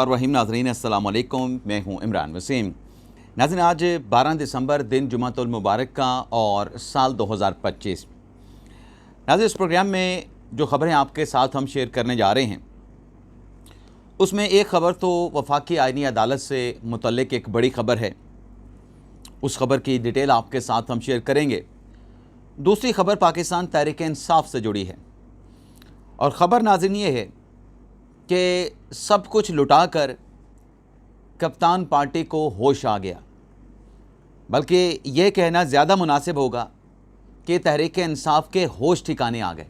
रहीम नाज़रीन अस्सलाम वालेकुम, मैं हूं इमरान वसीम। नाज़रीन, आज 12 दिसंबर दिन जुमातुल मुबारक का और साल 2025। नाज़रीन, इस प्रोग्राम में जो ख़बरें आपके साथ हम शेयर करने जा रहे हैं उसमें एक ख़बर तो वफाकी आइनी अदालत से मुतल्लिक़ एक बड़ी ख़बर है। उस ख़बर की डिटेल आपके साथ हम शेयर करेंगे। दूसरी ख़बर पाकिस्तान तहरीक इंसाफ से जुड़ी है और ख़बर नाज़रीन ये है कि सब कुछ लुटा कर कप्तान पार्टी को होश आ गया। बल्कि ये कहना ज़्यादा मुनासिब होगा कि तहरीक इंसाफ के होश ठिकाने आ गए।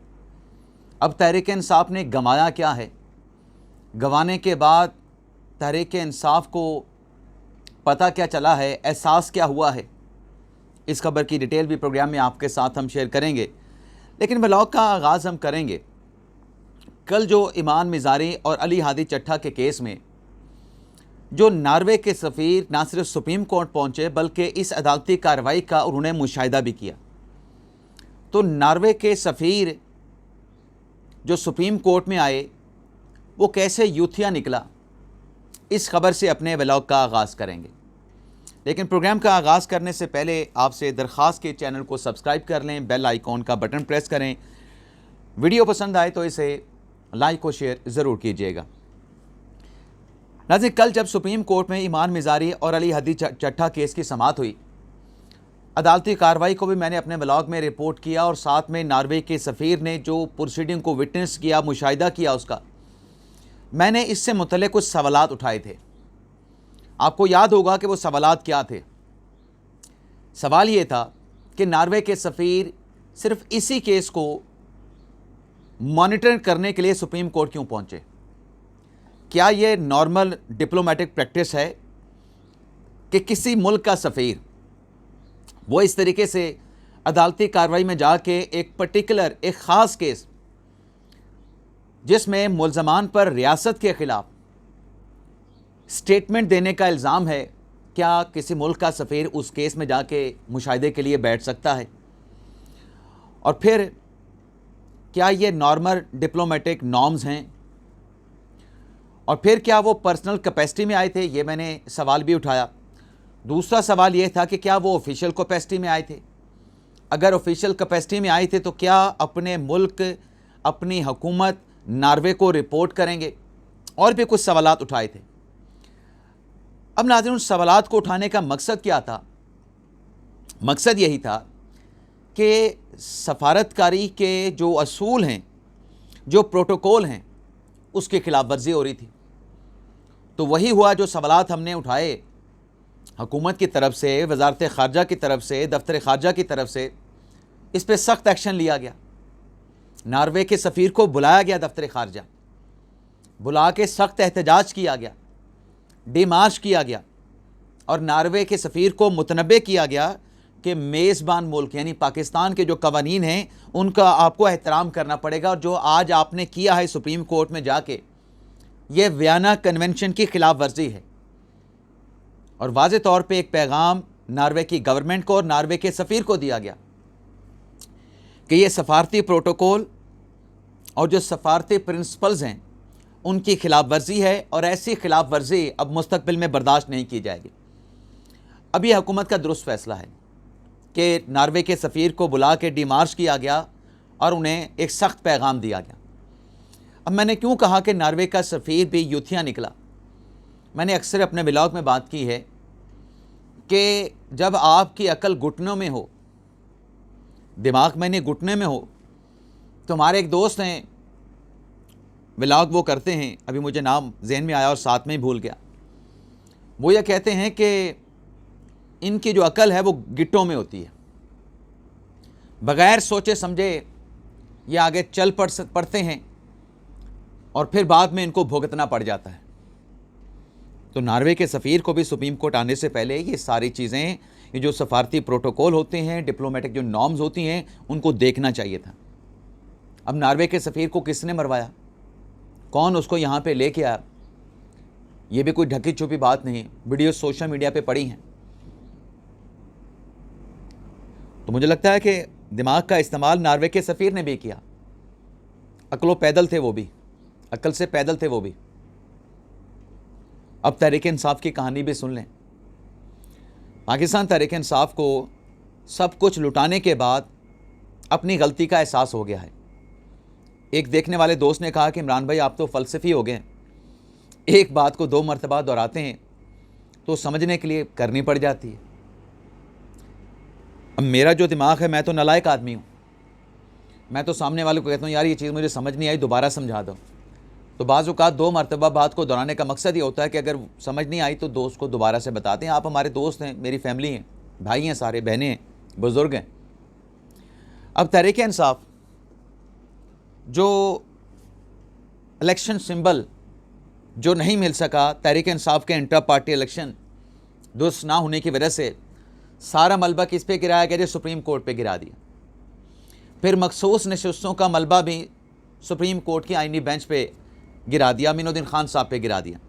अब तहरीक इंसाफ ने गंवाया क्या है, गंवाने के बाद तहरीक इंसाफ को पता क्या चला है, एहसास क्या हुआ है, इस खबर की डिटेल भी प्रोग्राम में आपके साथ हम शेयर करेंगे। लेकिन व्लॉग का आगाज़ हम करेंगे कल जो ईमान मिज़ारी और अली हादी चट्ठा के केस में जो नॉर्वे के सफ़ीर ना सिर्फ सुप्रीम कोर्ट पहुँचे बल्कि इस अदालती कार्रवाई का उन्होंने मुशाहिदा भी किया। तो नॉर्वे के सफ़ीर जो सुप्रीम कोर्ट में आए वो कैसे यूथिया निकला, इस खबर से अपने व्लॉग का आगाज़ करेंगे। लेकिन प्रोग्राम का आगाज़ करने से पहले आपसे दरख्वास्त के चैनल को सब्सक्राइब कर लें, बेल आइकॉन का बटन प्रेस करें। वीडियो पसंद आए तो इसे लाइक और शेयर ज़रूर कीजिएगा। नाज़रीन, कल जब सुप्रीम कोर्ट में ईमान मिज़ारी और अली हादी चट्ठा केस की समाअत हुई, अदालती कार्रवाई को भी मैंने अपने ब्लॉग में रिपोर्ट किया और साथ में नॉर्वे के सफ़ीर ने जो प्रोसीडिंग को विटनेस किया, मुशाहिदा किया, उसका मैंने इससे मुतल्लिक़ कुछ सवालात उठाए थे। आपको याद होगा कि वो सवालात क्या थे। सवाल ये था कि नॉर्वे के सफ़ीर सिर्फ इसी केस को मॉनिटर करने के लिए सुप्रीम कोर्ट क्यों पहुंचे? क्या ये नॉर्मल डिप्लोमेटिक प्रैक्टिस है कि किसी मुल्क का सफ़ीर वो इस तरीके से अदालती कार्रवाई में जाके एक पर्टिकुलर, एक ख़ास केस जिसमें मुल्ज़मान पर रियासत के ख़िलाफ़ स्टेटमेंट देने का इल्ज़ाम है, क्या किसी मुल्क का सफ़ीर उस केस में जाके मुशाहिदे के लिए बैठ सकता है? और फिर क्या ये नॉर्मल डिप्लोमेटिक नॉर्म्स हैं? और फिर क्या वो पर्सनल कैपेसिटी में आए थे? ये मैंने सवाल भी उठाया। दूसरा सवाल ये था कि क्या वो ऑफिशियल कैपेसिटी में आए थे? अगर ऑफिशियल कैपेसिटी में आए थे तो क्या अपने मुल्क, अपनी हुकूमत नॉर्वे को रिपोर्ट करेंगे? और भी कुछ सवालात उठाए थे। अब नाज़रीन, उन सवालात को उठाने का मकसद क्या था? मकसद यही था कि सफारतकारी के जो असूल हैं, जो प्रोटोकॉल हैं, उसकी खिलाफ वर्जी हो रही थी। तो वही हुआ जो सवालात हमने उठाए हुकूमत की तरफ से, वज़ारत ख़ारजा की तरफ से, दफ्तर ख़ारजा की तरफ से, इस पर सख्त एक्शन लिया गया। नॉर्वे के सफ़ीर को बुलाया गया, दफ्तर ख़ारजा बुला के सख्त एहतजाज किया गया, डिमार्च किया गया और नॉर्वे के सफ़ीर को मुतनब्बे किया गया कि मेज़बान मुल्क यानी पाकिस्तान के जो कवानीन हैं उनका आपको एहतराम करना पड़ेगा और जो आज आपने किया है सुप्रीम कोर्ट में जाके, ये वियना कन्वेंशन की खिलाफ वर्जी है। और वाज़े तौर पे एक पैगाम नॉर्वे की गवर्नमेंट को और नॉर्वे के सफ़ीर को दिया गया कि ये सफारती प्रोटोकॉल और जो सफारती प्रिंसिपल्स हैं उनकी खिलाफ वर्जी है और ऐसी खिलाफ वर्जी अब मुस्तकबिल में बर्दाश्त नहीं की जाएगी। अब ये हुकूमत का दुरुस्त फ़ैसला है कि नॉर्वे के सफ़ीर को बुला के डिमार्च किया गया और उन्हें एक सख्त पैगाम दिया गया। अब मैंने क्यों कहा कि नॉर्वे का सफ़ीर भी यूथिया निकला? मैंने अक्सर अपने ब्लॉग में बात की है कि जब आपकी अकल घुटनों में हो, दिमाग में नहीं घुटने में हो, तो हमारे एक दोस्त हैं, ब्लॉग वो करते हैं, अभी मुझे नाम जहन में आया और साथ में ही भूल गया। वो ये कहते हैं कि इनकी जो अकल है वो गिट्टों में होती है, बग़ैर सोचे समझे ये आगे चल पड़ते हैं और फिर बाद में इनको भुगतना पड़ जाता है। तो नॉर्वे के सफ़ीर को भी सुप्रीम कोर्ट आने से पहले ये सारी चीज़ें, ये जो सफारती प्रोटोकॉल होते हैं, डिप्लोमेटिक जो नॉर्म्स होती हैं, उनको देखना चाहिए था। अब नॉर्वे के सफ़ीर को किसने मरवाया, कौन उसको यहाँ पे लेके आया? ये भी कोई ढकी छुपी बात नहीं, वीडियो सोशल मीडिया पे पड़ी हैं। तो मुझे लगता है कि दिमाग का इस्तेमाल नॉर्वे के सफ़ीर ने भी किया। अक्लो पैदल थे वो भी, अक्ल से पैदल थे वो भी। अब तहरीक इंसाफ की कहानी भी सुन लें। पाकिस्तान तहरीक इंसाफ को सब कुछ लुटाने के बाद अपनी गलती का एहसास हो गया है। एक देखने वाले दोस्त ने कहा कि इमरान भाई आप तो फ़लसफ़ी हो गए, एक बात को 2 मरतबा दोहराते हैं तो समझने के लिए करनी पड़ जाती है। अब मेरा जो दिमाग है, मैं तो नालायक आदमी हूँ, मैं तो सामने वाले को कहता हूँ यार ये चीज़ मुझे समझ नहीं आई, दोबारा समझा दो। तो बाज़ औक़ात 2 मरतबा बात को दोहराने का मकसद ये होता है कि अगर समझ नहीं आई तो दोस्त को दोबारा से बताते हैं। आप हमारे दोस्त हैं, मेरी फैमिली हैं, भाई हैं, सारे बहनें हैं, बुज़ुर्ग हैं। अब तहरीक इंसाफ जो इलेक्शन सिंबल जो नहीं मिल सका, तहरीक इंसाफ के इंटर पार्टी इलेक्शन दुरुस्त ना होने की वजह से सारा मलबा किस पे गिराया गया? सुप्रीम कोर्ट पे गिरा दिया। फिर मखसूस नशिस्तों का मलबा भी सुप्रीम कोर्ट की आइनी बेंच पे गिरा दिया, अमीनुद्दीन खान साहब पे गिरा दिया।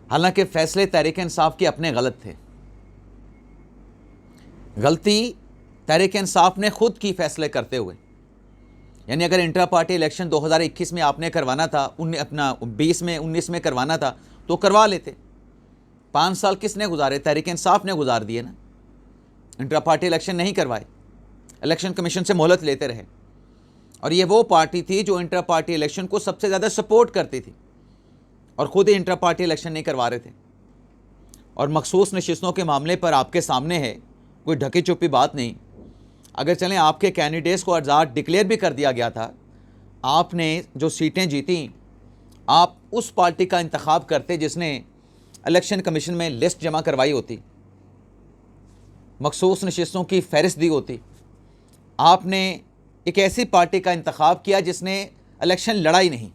हालांकि फैसले तहरीक इंसाफ के अपने गलत थे। गलती तहरीक इंसाफ ने खुद की फैसले करते हुए। यानी अगर इंटर पार्टी इलेक्शन 2021 में आपने करवाना था, अपना 20 में 19 में करवाना था तो करवा लेते। 5 साल किसने गुजारे? तहरीक इंसाफ ने गुजार दिए ना। इंटर पार्टी इलेक्शन नहीं करवाए, इलेक्शन कमीशन से मोहलत लेते रहे। और ये वो पार्टी थी जो इंटर पार्टी इलेक्शन को सबसे ज़्यादा सपोर्ट करती थी और ख़ुद ही इंटर पार्टी इलेक्शन नहीं करवा रहे थे। और मखसूस नशिस्तों के मामले पर आपके सामने है, कोई ढकी चुपी बात नहीं। अगर चलें, आपके कैंडिडेट्स को आज़ाद डिक्लेयर भी कर दिया गया था, आपने जो सीटें जीती, आप उस पार्टी का इंतखाब करते जिसने इलेक्शन कमीशन में लिस्ट जमा करवाई होती, मखसूस नशिस्तों की फहरिस्त दी होती। आपने एक ऐसी पार्टी का इंतखाब किया जिसने इलेक्शन लड़ा ही नहीं।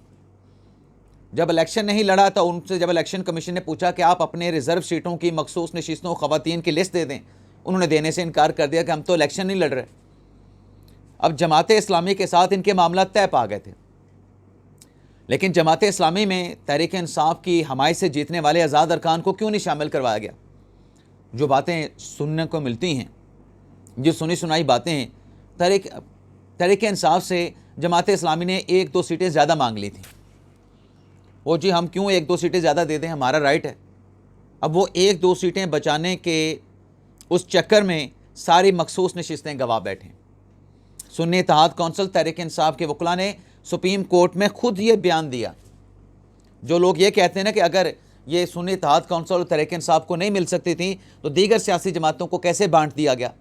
जब इलेक्शन नहीं लड़ा तो उनसे जब इलेक्शन कमीशन ने पूछा कि आप अपने रिज़र्व सीटों की मखसूस नशिस्तों ख़वातीन की लिस्ट दे दें, उन्होंने देने से इनकार कर दिया कि हम तो इलेक्शन नहीं लड़ रहे। अब जमात इस्लामी के साथ इनके मामला तय पा गए थे, लेकिन जमात इस्लामी में तहरीक इंसाफ की हमायत से जीतने वाले आज़ाद अरकान को क्यों नहीं शामिल करवाया गया? जो बातें सुनने को मिलती हैं, जो सुनी सुनाई बातें हैं, तहरीक इंसाफ से जमात इस्लामी ने 1-2 सीटें ज़्यादा मांग ली थी। वो जी हम क्यों 1-2 सीटें ज़्यादा दे दें, हमारा राइट है। अब वो 1-2 सीटें बचाने के उस चक्कर में सारी मखसूस नशिस्तें गवा बैठे। सुन्नी इत्तेहाद कौंसिल तहरीक इंसाफ के वकला ने सुप्रीम कोर्ट में खुद ये बयान दिया। जो लोग ये कहते हैं ना कि अगर ये सुन्नी इत्तेहाद कौंसिल और तहरीक इंसाफ को नहीं मिल सकती थी तो दीगर सियासी जमातों को कैसे बांट दिया गया,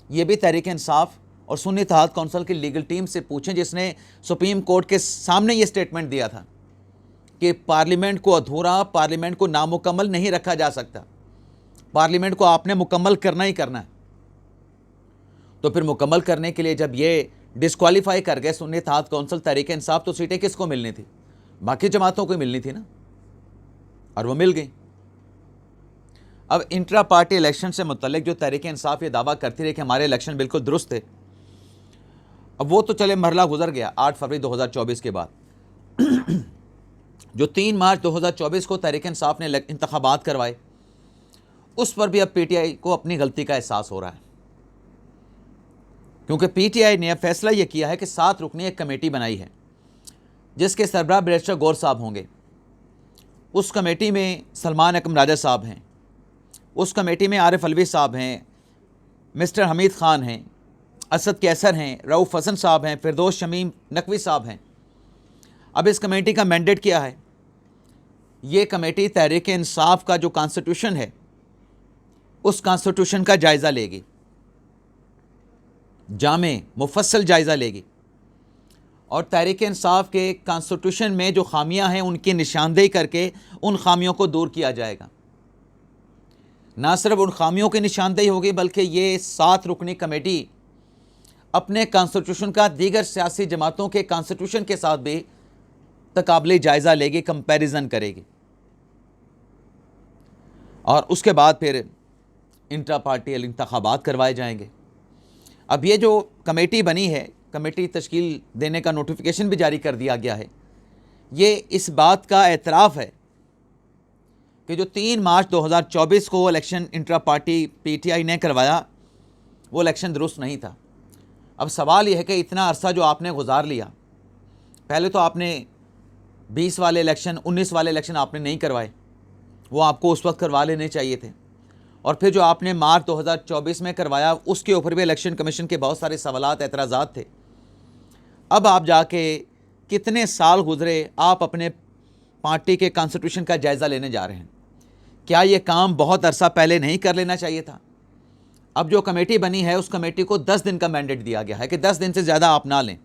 ये भी तहरीक इंसाफ और सुन्नी इत्तेहाद कौंसिल की लीगल टीम से पूछें, जिसने सुप्रीम कोर्ट के सामने ये स्टेटमेंट दिया था कि पार्लियामेंट को अधूरा, पार्लियामेंट को नामुकम्मल नहीं रखा जा सकता, पार्लियामेंट को आपने मुकम्मल करना ही करना है। तो फिर मुकम्मल करने के लिए जब ये डिस्क्वालीफाई कर गए सुन्नी इत्तेहाद कौंसिल तहरीक इंसाफ, तो सीटें किसको मिलनी थी? बाकी जमातों को मिलनी थी ना, और वो मिल गई। अब इंट्रा पार्टी इलेक्शन से मुतल्लिक जो तहरीक इंसाफ ये दावा करती रही कि हमारे इलेक्शन बिल्कुल दुरुस्त थे, अब वो तो चले मरला गुजर गया 8 फरवरी 2024 के बाद। जो 3 मार्च 2024 को तहरीक इंसाफ ने इंतखाबात करवाए, उस पर भी अब पीटीआई को अपनी गलती का एहसास हो रहा है, क्योंकि पीटीआई ने अब फैसला यह किया है कि 7 रुकनी एक कमेटी बनाई है जिसके सरबराह बैरिस्टर गौर साहब होंगे। उस कमेटी में सलमान अकरम राजा साहब हैं, उस कमेटी में आरिफ अलवी साहब हैं, मिस्टर हमीद ख़ान हैं, असद कैसर हैं, रऊफ़ हसन साहब हैं, फिरदौस शमीम नकवी साहब हैं। अब इस कमेटी का मैंडेट क्या है? ये कमेटी तहरीक इंसाफ का जो कॉन्स्टिट्यूशन है उस कॉन्स्टिट्यूशन का जायज़ा लेगी, जामे मुफस्सल जायज़ा लेगी, और तहरीक इंसाफ के कॉन्स्टिट्यूशन में जो खामियां हैं उनकी निशानदेही करके उन खामियों को दूर किया जाएगा। ना सिर्फ उन खामियों की निशानदेही होगी, बल्कि ये 7 रुकनी कमेटी अपने कॉन्स्टिट्यूशन का दीगर सियासी जमातों के कॉन्स्टिट्यूशन के साथ भी तकाबली जायज़ा लेगी, कंपैरिजन करेगी, और उसके बाद फिर इंट्रा पार्टी इंतखाबात करवाए जाएंगे। अब ये जो कमेटी बनी है, कमेटी तश्कील देने का नोटिफिकेशन भी जारी कर दिया गया है। ये इस बात का एतराफ़ है कि जो 3 मार्च 2024 को इलेक्शन इंट्रा पार्टी पीटीआई ने करवाया, वो इलेक्शन दुरुस्त नहीं था। अब सवाल यह है कि इतना अरसा जो आपने गुजार लिया, पहले तो आपने 20 वाले इलेक्शन, 19 वाले इलेक्शन आपने नहीं करवाए, वो आपको उस वक्त करवा लेने चाहिए थे। और फिर जो आपने मार्च 2024 में करवाया उसके ऊपर भी इलेक्शन कमीशन के बहुत सारे सवालात, एतराज़ात थे। अब आप जाके कितने साल गुजरे, आप अपने पार्टी के कॉन्स्टिट्यूशन का जायज़ा लेने जा रहे हैं। क्या ये काम बहुत अरसा पहले नहीं कर लेना चाहिए था? अब जो कमेटी बनी है उस कमेटी को 10 दिन का मैंडेट दिया गया है कि 10 दिन से ज़्यादा आप ना लें।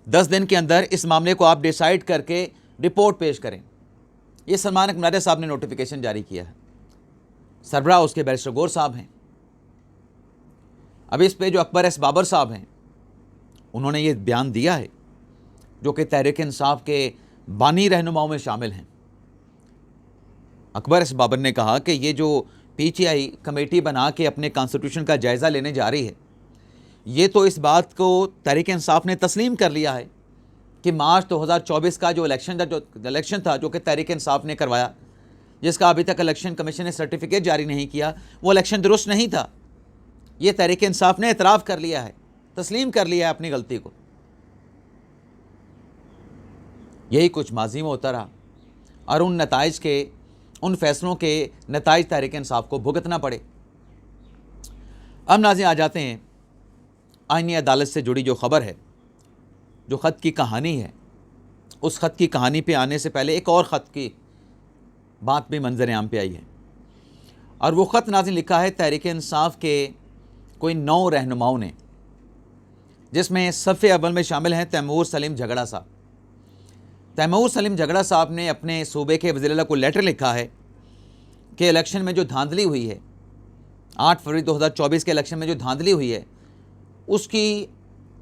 10 दिन के अंदर इस मामले को आप डिसाइड करके रिपोर्ट पेश करें। ये सलमान अकमराजा साहब ने नोटिफिकेशन जारी किया है, सरबराह उसके बैरिस्टर गौर साहब हैं। अब इस पे जो अकबर एस बाबर साहब हैं उन्होंने ये बयान दिया है, जो कि तहरीक इंसाफ के बानी रहनुमाओं में शामिल हैं। अकबर एस बाबर ने कहा कि ये जो पीटीआई कमेटी बना के अपने कॉन्स्टिट्यूशन का जायज़ा लेने जा रही है, ये तो इस बात को तहरीक इंसाफ ने तस्लीम कर लिया है कि मार्च 2024 का जो इलेक्शन था जो कि तहरीक इंसाफ ने करवाया, जिसका अभी तक इलेक्शन कमीशन ने सर्टिफिकेट जारी नहीं किया, वो इलेक्शन दुरुस्त नहीं था। ये तहरीक इंसाफ ने एतराफ़ कर लिया है, तस्लीम कर लिया है अपनी गलती को। यही कुछ माजी में होता रहा और उन फैसलों के नताइज तहरीक इंसाफ को भुगतना पड़े। अब नाज़रीन आ जाते हैं आईनी अदालत से जुड़ी जो ख़बर है, जो ख़त की कहानी है। उस ख़त की कहानी पे आने से पहले एक और ख़त की बात भी मंजर आम पे आई है, और वो ख़त नाज़रीन लिखा है तहरीक इंसाफ के कोई 9 रहनुमाओं ने, जिसमें सफ़े अव्वल में शामिल हैं तैमूर सलीम झगड़ा साहब। तैमूर सलीम झगड़ा साहब ने अपने सूबे के वज़ीर-ए-आला को लेटर लिखा है कि इलेक्शन में जो धांधली हुई है, 8 फरवरी 2024 के इलेक्शन में जो धांधली हुई है, उसकी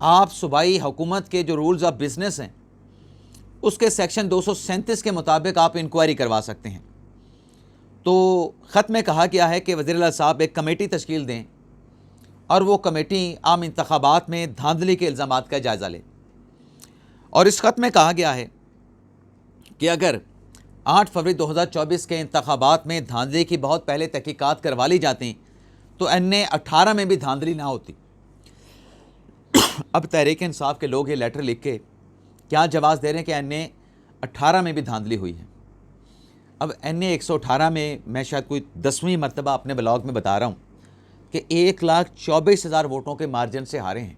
आप सूबाई हुकूमत के जो रूल्स ऑफ बिज़नेस हैं उसके सेक्शन 237 के मुताबिक आप इंक्वायरी करवा सकते हैं। तो ख़त में कहा गया है कि वज़ीर-ए-आला साहब एक कमेटी तश्कील दें और वो कमेटी आम इंतखाबात में धांधली के इल्ज़ामात का जायज़ा ले। और इस ख़त में कहा गया है कि अगर 8 फरवरी 2024 के इंतखाबात में धांधली की बहुत पहले तहकीकात करवा ली जाती तो NA 18 में भी धांधली ना होती। अब तहरीक इंसाफ के लोग ये लेटर लिख के क्या जवाब दे रहे हैं कि NA 18 में भी धांधली हुई है। अब NA 118 में मैं शायद कोई 10वीं मरतबा अपने ब्लॉग में बता रहा हूँ कि 1,24,000 वोटों के मार्जिन से हारे हैं।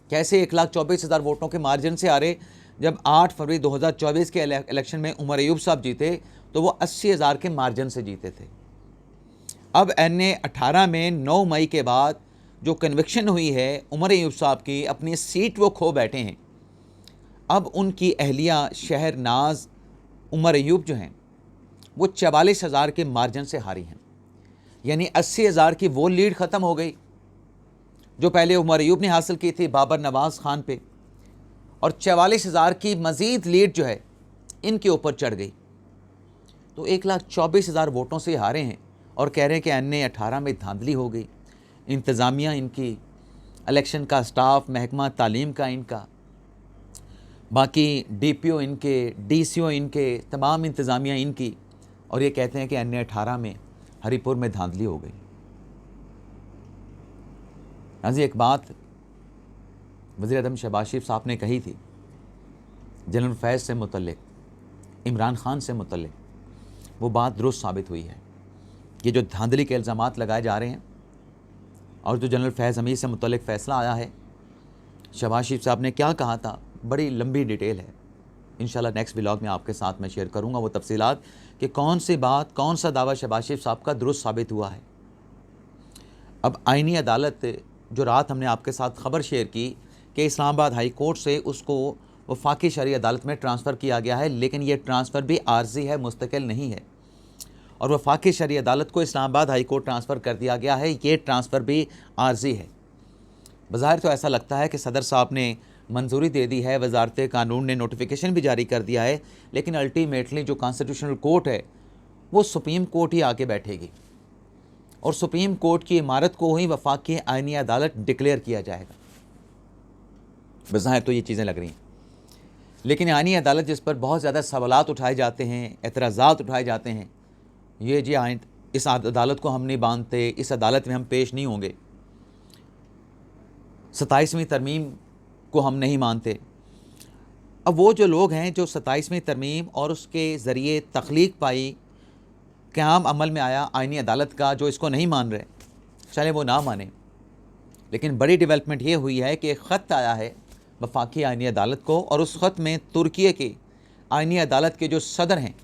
कैसे 1,24,000 वोटों के मार्जिन से हारे? जब 8 फरवरी 2024 के इलेक्शन में उमर अयूब साहब जीते तो वो 80,000 के मार्जिन से जीते थे। अब NA 18 में 9 मई के बाद जो कन्विक्शन हुई है उमर अयूब साहब की, अपनी सीट वो खो बैठे हैं। अब उनकी अहलिया शहरनाज उमर अयूब जो हैं वो 44,000 के मार्जिन से हारी हैं। यानी 80,000 की वो लीड ख़त्म हो गई जो पहले उमर अयूब ने हासिल की थी बाबर नवाज़ खान पे, और 44,000 की मज़ीद लीड जो है इनके ऊपर चढ़ गई। तो 1,24,000 वोटों से हारे हैं और कह रहे हैं कि NA 18 में धांधली हो गई। इंतज़ामिया इनकी, इलेक्शन का स्टाफ, महकमा तालीम का इनका, बाकी DPO इनके, DCO इनके, तमाम इंतज़ामिया इनकी, और ये कहते हैं कि NA 18 में हरीपुर में धांधली हो गई। हाजी एक बात वज़ीर आज़म शहबाज शरीफ साहब ने कही थी जनरल फैज़ से मुतल्लिक, इमरान खान से मुतल्लिक, वो बात दुरुस्त साबित हुई है। ये जो धांधली के इल्ज़ामात लगाए जा रहे हैं और जो जनरल फैज़ हमीद से मुतल्लिक फ़ैसला आया है, शहबाज शरीफ साहब ने क्या कहा था, बड़ी लंबी डिटेल है। इंशाल्लाह नेक्स्ट व्लॉग में आपके साथ मैं शेयर करूँगा वो तफसीलात कि कौन सी बात, कौन सा दावा शहबाज शरीफ साहब का दुरुस्त साबित हुआ है। अब आईनी अदालत, जो रात हमने आपके साथ ख़बर शेयर की कि इस्लामाबाद हाई कोर्ट से उसको वफाकी शरई अदालत में ट्रांसफ़र किया गया है, लेकिन ये ट्रांसफ़र भी आर्जी है, मुस्तकिल नहीं है। और वफाकी शरई अदालत को इस्लामाबाद हाई कोर्ट ट्रांसफ़र कर दिया गया है, ये ट्रांसफ़र भी आर्जी है। बज़ाहिर तो ऐसा लगता है कि सदर साहब ने मंजूरी दे दी है, वजारत कानून ने नोटिफिकेशन भी जारी कर दिया है, लेकिन अल्टीमेटली जो कॉन्स्टिट्यूशनल कोर्ट है वो सुप्रीम कोर्ट ही आके बैठेगी और सुप्रीम कोर्ट की इमारत को ही वफाकी आईनी अदालत डिक्लेयर किया जाएगा। बज़ाहिर तो ये चीज़ें लग रही हैं, लेकिन आईनी अदालत जिस पर बहुत ज़्यादा सवालात उठाए जाते हैं, एतराज़ात उठाए जाते हैं, ये जी इस अदालत को हम नहीं मानते, इस अदालत में हम पेश नहीं होंगे, 27वीं तरमीम को हम नहीं मानते, अब वो जो लोग हैं जो 27वीं तरमीम और उसके ज़रिए तख्लीक पाई, क़याम अमल में आया आइनी अदालत का, जो इसको नहीं मान रहे, चले वो ना माने, लेकिन बड़ी डेवलपमेंट ये हुई है कि एक ख़त आया है वफाकी आइनी अदालत को, और उस ख़त में तुर्की के आइनी अदालत के जो सदर हैं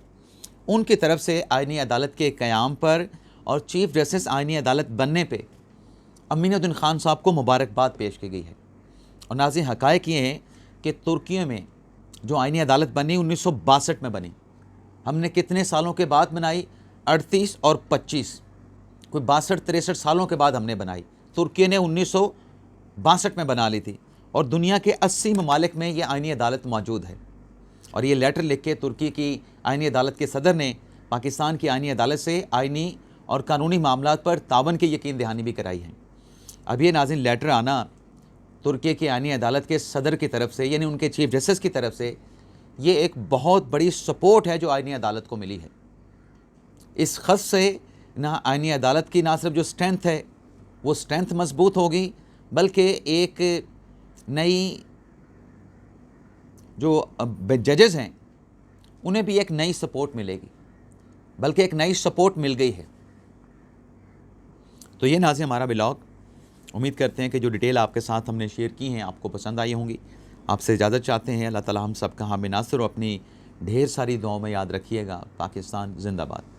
उनकी तरफ से आइनी अदालत के क़याम पर और चीफ़ जस्टिस आइनी अदालत बनने पे अमीनुद्दीन ख़ान साहब को मुबारकबाद पेश की गई है। और नाज़रीन, हक़ाइक़ ये हैं कि तुर्की में जो आइनी अदालत बनी 1962 में बनी, हमने कितने सालों के बाद बनाई? 38 और 25, कोई 62-63 सालों के बाद हमने बनाई। तुर्की ने 1962 में बना ली थी, और दुनिया के 80 ममालिक में ये आइनी अदालत मौजूद है। और ये लेटर लिख के तुर्की की आइनी अदालत के सदर ने पाकिस्तान की आइनी अदालत से आइनी और कानूनी मामलात पर तावन की यकीन दहानी भी कराई है। अब ये नाज़रीन लेटर आना तुर्की की आइनी अदालत के सदर की तरफ से, यानी उनके चीफ जस्टिस की तरफ से, ये एक बहुत बड़ी सपोर्ट है जो आइनी अदालत को मिली है। इस ख़त से ना आइनी अदालत की ना सिर्फ जो स्ट्रेंथ है वो स्ट्रेंथ मजबूत होगी, बल्कि एक नई जो जजेज़ हैं उन्हें भी एक नई सपोर्ट मिलेगी, बल्कि एक नई सपोर्ट मिल गई है। तो ये नाज़रीन हमारा ब्लॉग, उम्मीद करते हैं कि जो डिटेल आपके साथ हमने शेयर की हैं आपको पसंद आई होंगी। आपसे इजाज़त चाहते हैं। अल्लाह ताला हम सब का हामी नासिर और अपनी ढेर सारी दुआओं में याद रखिएगा। पाकिस्तान जिंदाबाद।